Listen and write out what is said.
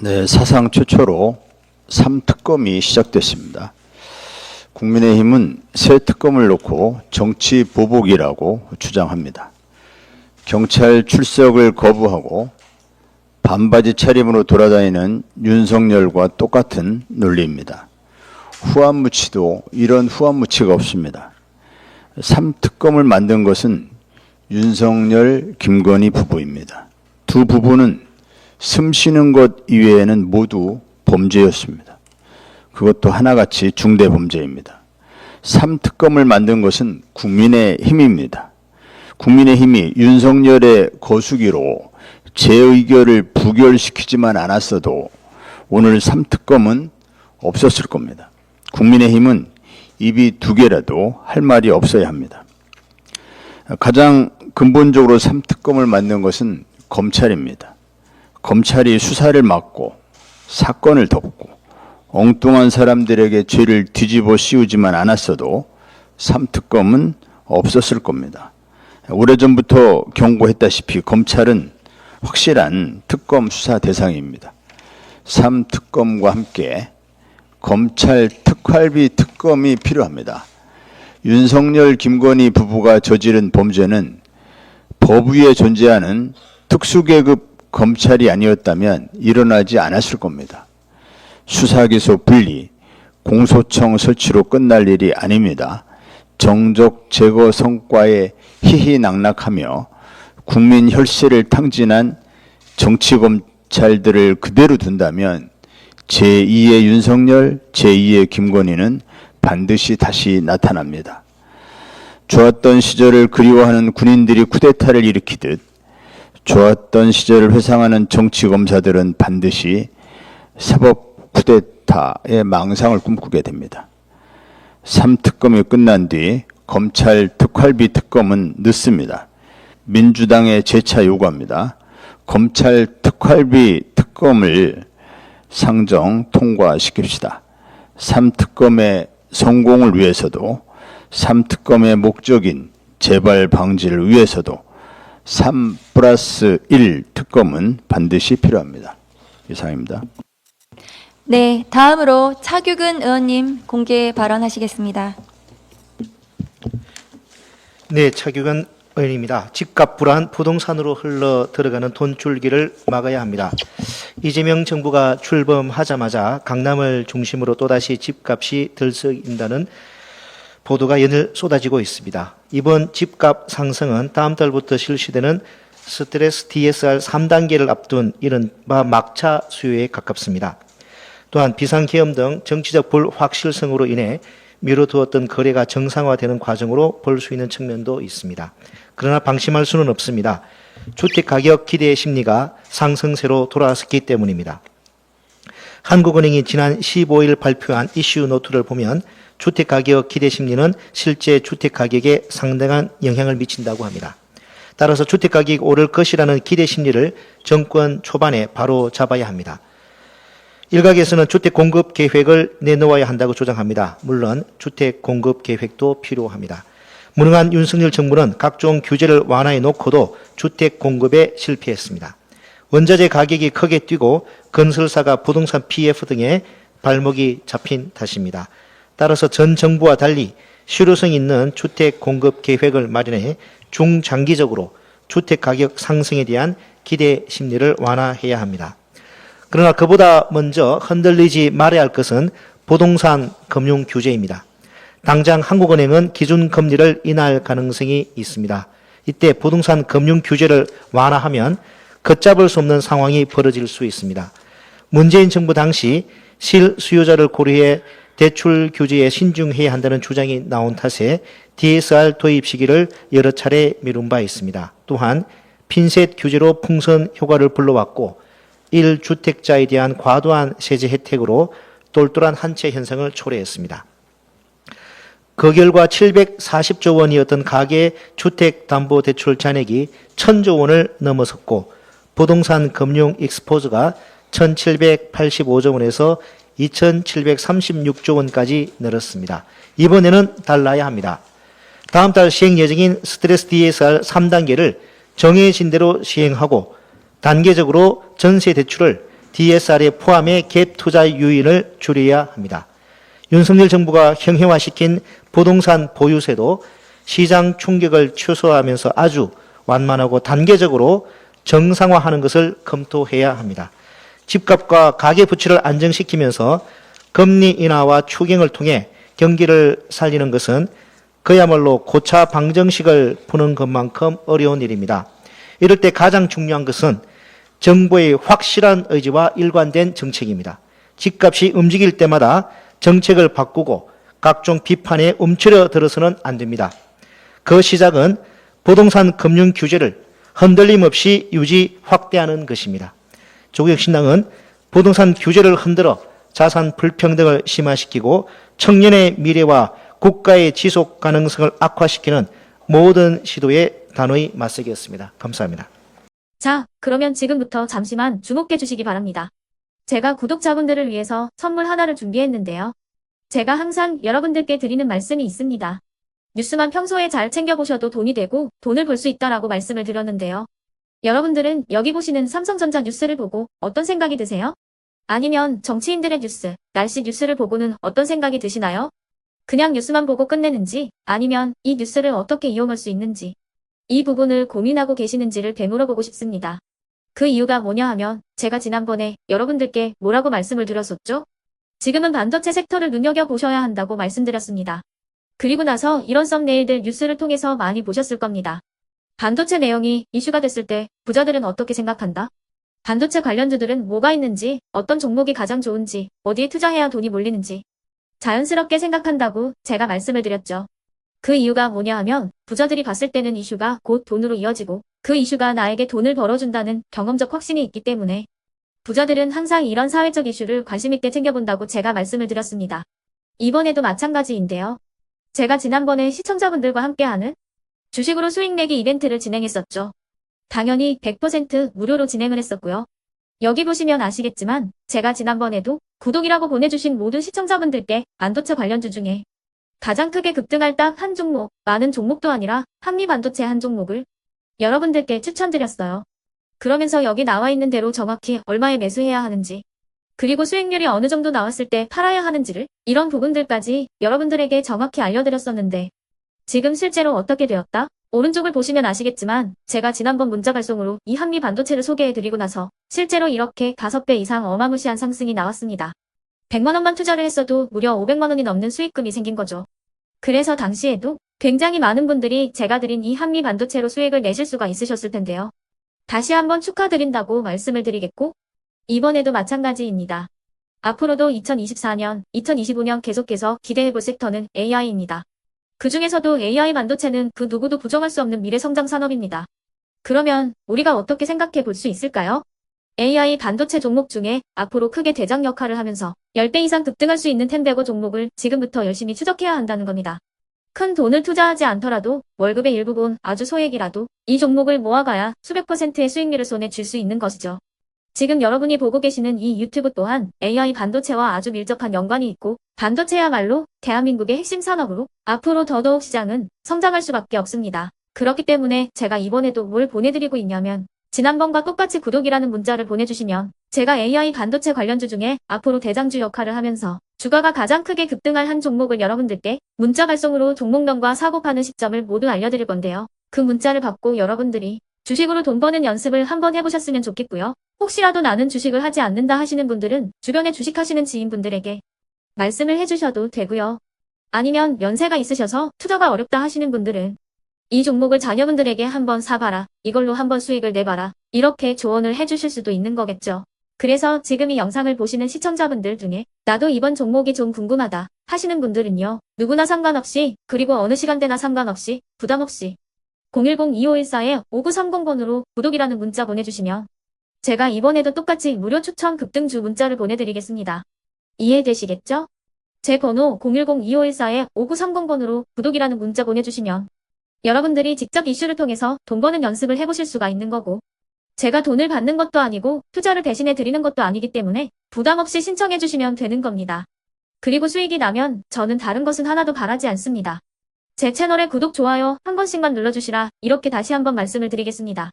네, 사상 최초로 3특검이 시작됐습니다. 국민의힘은 새 특검을 놓고 정치 보복이라고 주장합니다. 경찰 출석을 거부하고 반바지 차림으로 돌아다니는 윤석열과 똑같은 논리입니다. 후안무치도 이런 후안무치가 없습니다. 3특검을 만든 것은 윤석열, 김건희 부부입니다. 두 부부는 숨 쉬는 것 이외에는 모두 범죄였습니다. 그것도 하나같이 중대범죄입니다. 3특검을 만든 것은 국민의힘입니다. 국민의힘이 윤석열의 거수기로 제 의결을 부결시키지만 않았어도 오늘 3특검은 없었을 겁니다. 국민의힘은 입이 두 개라도 할 말이 없어야 합니다. 가장 근본적으로 3특검을 만든 것은 검찰입니다. 검찰이 수사를 막고 사건을 덮고 엉뚱한 사람들에게 죄를 뒤집어 씌우지만 않았어도 3특검은 없었을 겁니다. 오래전부터 경고했다시피 검찰은 확실한 특검 수사 대상입니다. 3특검과 함께 검찰 특활비 특검이 필요합니다. 윤석열, 김건희 부부가 저지른 범죄는 법 위에 존재하는 특수계급 검찰이 아니었다면 일어나지 않았을 겁니다. 수사기소 분리, 공소청 설치로 끝날 일이 아닙니다. 정적 제거 성과에 희희낙낙하며 국민 혈세를 탕진한 정치검찰들을 그대로 둔다면 제2의 윤석열, 제2의 김건희는 반드시 다시 나타납니다. 좋았던 시절을 그리워하는 군인들이 쿠데타를 일으키듯 좋았던 시절을 회상하는 정치검사들은 반드시 사법 쿠데타의 망상을 꿈꾸게 됩니다. 3특검이 끝난 뒤 검찰 특활비 특검은 늦습니다. 민주당의 재차 요구합니다. 검찰 특활비 특검을 상정 통과시킵시다. 3특검의 성공을 위해서도 3특검의 목적인 재발 방지를 위해서도 3+1 특검은 반드시 필요합니다. 이상입니다. 네, 다음으로 차규근 의원님 공개 발언하시겠습니다. 네, 차규근 의원입니다. 집값 불안, 부동산으로 흘러 들어가는 돈줄기를 막아야 합니다. 이재명 정부가 출범하자마자 강남을 중심으로 또다시 집값이 들썩인다는 보도가 연일 쏟아지고 있습니다. 이번 집값 상승은 다음 달부터 실시되는 스트레스 DSR 3단계를 앞둔 이른바 막차 수요에 가깝습니다. 또한 비상계엄 등 정치적 불확실성으로 인해 미뤄두었던 거래가 정상화되는 과정으로 볼 수 있는 측면도 있습니다. 그러나 방심할 수는 없습니다. 주택가격 기대 심리가 상승세로 돌아섰기 때문입니다. 한국은행이 지난 15일 발표한 이슈 노트를 보면 주택가격 기대 심리는 실제 주택가격에 상당한 영향을 미친다고 합니다. 따라서 주택가격이 오를 것이라는 기대 심리를 정권 초반에 바로 잡아야 합니다. 일각에서는 주택 공급 계획을 내놓아야 한다고 주장합니다. 물론 주택 공급 계획도 필요합니다. 무능한 윤석열 정부는 각종 규제를 완화해 놓고도 주택 공급에 실패했습니다. 원자재 가격이 크게 뛰고 건설사가 부동산 PF 등에 발목이 잡힌 탓입니다. 따라서 전 정부와 달리 실효성 있는 주택 공급 계획을 마련해 중장기적으로 주택 가격 상승에 대한 기대 심리를 완화해야 합니다. 그러나 그보다 먼저 흔들리지 말아야 할 것은 부동산 금융 규제입니다. 당장 한국은행은 기준금리를 인하할 가능성이 있습니다. 이때 부동산 금융 규제를 완화하면 걷잡을 수 없는 상황이 벌어질 수 있습니다. 문재인 정부 당시 실수요자를 고려해 대출 규제에 신중해야 한다는 주장이 나온 탓에 DSR 도입 시기를 여러 차례 미룬 바 있습니다. 또한 핀셋 규제로 풍선 효과를 불러왔고 1주택자에 대한 과도한 세제 혜택으로 똘똘한 한채 현상을 초래했습니다. 그 결과 740조 원이었던 가계 주택담보대출 잔액이 1000조 원을 넘어섰고 부동산 금융 익스포즈가 1785조 원에서 2736조 원까지 늘었습니다. 이번에는 달라야 합니다. 다음 달 시행 예정인 스트레스 DSR 3단계를 정해진 대로 시행하고 단계적으로 전세 대출을 DSR에 포함해 갭 투자 유인을 줄여야 합니다. 윤석열 정부가 형해화시킨 부동산 보유세도 시장 충격을 최소화하면서 아주 완만하고 단계적으로 정상화하는 것을 검토해야 합니다. 집값과 가계 부채를 안정시키면서 금리 인하와 추경을 통해 경기를 살리는 것은 그야말로 고차 방정식을 푸는 것만큼 어려운 일입니다. 이럴 때 가장 중요한 것은 정부의 확실한 의지와 일관된 정책입니다. 집값이 움직일 때마다 정책을 바꾸고 각종 비판에 움츠러들어서는 안 됩니다. 그 시작은 부동산 금융 규제를 흔들림 없이 유지 확대하는 것입니다. 조국혁신당은 부동산 규제를 흔들어 자산 불평등을 심화시키고 청년의 미래와 국가의 지속 가능성을 악화시키는 모든 시도에 단호히 맞서겠습니다. 감사합니다. 자, 그러면 지금부터 잠시만 주목해 주시기 바랍니다. 제가 구독자분들을 위해서 선물 하나를 준비했는데요. 제가 항상 여러분들께 드리는 말씀이 있습니다. 뉴스만 평소에 잘 챙겨보셔도 돈이 되고 돈을 벌 수 있다라고 말씀을 드렸는데요. 여러분들은 여기 보시는 삼성전자 뉴스를 보고 어떤 생각이 드세요? 아니면 정치인들의 뉴스, 날씨 뉴스를 보고는 어떤 생각이 드시나요? 그냥 뉴스만 보고 끝내는지 아니면 이 뉴스를 어떻게 이용할 수 있는지 이 부분을 고민하고 계시는지를 되물어보고 싶습니다. 그 이유가 뭐냐 하면 제가 지난번에 여러분들께 뭐라고 말씀을 드렸었죠? 지금은 반도체 섹터를 눈여겨보셔야 한다고 말씀드렸습니다. 그리고 나서 이런 썸네일들 뉴스를 통해서 많이 보셨을 겁니다. 반도체 내용이 이슈가 됐을 때 부자들은 어떻게 생각한다? 반도체 관련주들은 뭐가 있는지, 어떤 종목이 가장 좋은지, 어디에 투자해야 돈이 몰리는지 자연스럽게 생각한다고 제가 말씀을 드렸죠. 그 이유가 뭐냐 하면 부자들이 봤을 때는 이슈가 곧 돈으로 이어지고 그 이슈가 나에게 돈을 벌어준다는 경험적 확신이 있기 때문에 부자들은 항상 이런 사회적 이슈를 관심 있게 챙겨본다고 제가 말씀을 드렸습니다. 이번에도 마찬가지인데요. 제가 지난번에 시청자분들과 함께하는 주식으로 수익 내기 이벤트를 진행했었죠. 당연히 100% 무료로 진행을 했었고요. 여기 보시면 아시겠지만 제가 지난번에도 구독이라고 보내주신 모든 시청자분들께 반도체 관련주 중에 가장 크게 급등할 딱 한 종목, 많은 종목도 아니라 한미반도체 한 종목을 여러분들께 추천드렸어요. 그러면서 여기 나와 있는 대로 정확히 얼마에 매수해야 하는지, 그리고 수익률이 어느 정도 나왔을 때 팔아야 하는지를 이런 부분들까지 여러분들에게 정확히 알려드렸었는데 지금 실제로 어떻게 되었다? 오른쪽을 보시면 아시겠지만 제가 지난번 문자 발송으로 이 한미반도체를 소개해드리고 나서 실제로 이렇게 5배 이상 어마무시한 상승이 나왔습니다. 100만 원만 투자를 했어도 무려 500만 원이 넘는 수익금이 생긴 거죠. 그래서 당시에도 굉장히 많은 분들이 제가 드린 이 한미반도체로 수익을 내실 수가 있으셨을 텐데요. 다시 한번 축하드린다고 말씀을 드리겠고 이번에도 마찬가지입니다. 앞으로도 2024년, 2025년 계속해서 기대해볼 섹터는 AI입니다. 그 중에서도 AI 반도체는 그 누구도 부정할 수 없는 미래 성장 산업입니다. 그러면 우리가 어떻게 생각해 볼 수 있을까요? AI 반도체 종목 중에 앞으로 크게 대장 역할을 하면서 10배 이상 급등할 수 있는 텐베고 종목을 지금부터 열심히 추적해야 한다는 겁니다. 큰 돈을 투자하지 않더라도 월급의 일부분 아주 소액이라도 이 종목을 모아가야 수백 %의 수익률을 손에 쥘 수 있는 것이죠. 지금 여러분이 보고 계시는 이 유튜브 또한 AI 반도체와 아주 밀접한 연관이 있고 반도체야말로 대한민국의 핵심 산업으로 앞으로 더더욱 시장은 성장할 수밖에 없습니다. 그렇기 때문에 제가 이번에도 뭘 보내드리고 있냐면 지난번과 똑같이 구독이라는 문자를 보내주시면 제가 AI 반도체 관련주 중에 앞으로 대장주 역할을 하면서 주가가 가장 크게 급등할 한 종목을 여러분들께 문자 발송으로 종목명과 사고 파는 시점을 모두 알려드릴 건데요. 그 문자를 받고 여러분들이 주식으로 돈 버는 연습을 한번 해보셨으면 좋겠고요. 혹시라도 나는 주식을 하지 않는다 하시는 분들은 주변에 주식하시는 지인분들에게 말씀을 해주셔도 되고요. 아니면 연세가 있으셔서 투자가 어렵다 하시는 분들은 이 종목을 자녀분들에게 한번 사봐라. 이걸로 한번 수익을 내봐라. 이렇게 조언을 해주실 수도 있는 거겠죠. 그래서 지금 이 영상을 보시는 시청자분들 중에 나도 이번 종목이 좀 궁금하다 하시는 분들은요. 누구나 상관없이 그리고 어느 시간대나 상관없이 부담없이 010-2514-5930번으로 구독이라는 문자 보내주시면 제가 이번에도 똑같이 무료 추천 급등주 문자를 보내드리겠습니다. 이해되시겠죠? 제 번호 010-2514-5930번으로 구독이라는 문자 보내주시면 여러분들이 직접 이슈를 통해서 돈 버는 연습을 해보실 수가 있는 거고 제가 돈을 받는 것도 아니고 투자를 대신해 드리는 것도 아니기 때문에 부담 없이 신청해 주시면 되는 겁니다. 그리고 수익이 나면 저는 다른 것은 하나도 바라지 않습니다. 제 채널에 구독, 좋아요 한 번씩만 눌러주시라 이렇게 다시 한번 말씀을 드리겠습니다.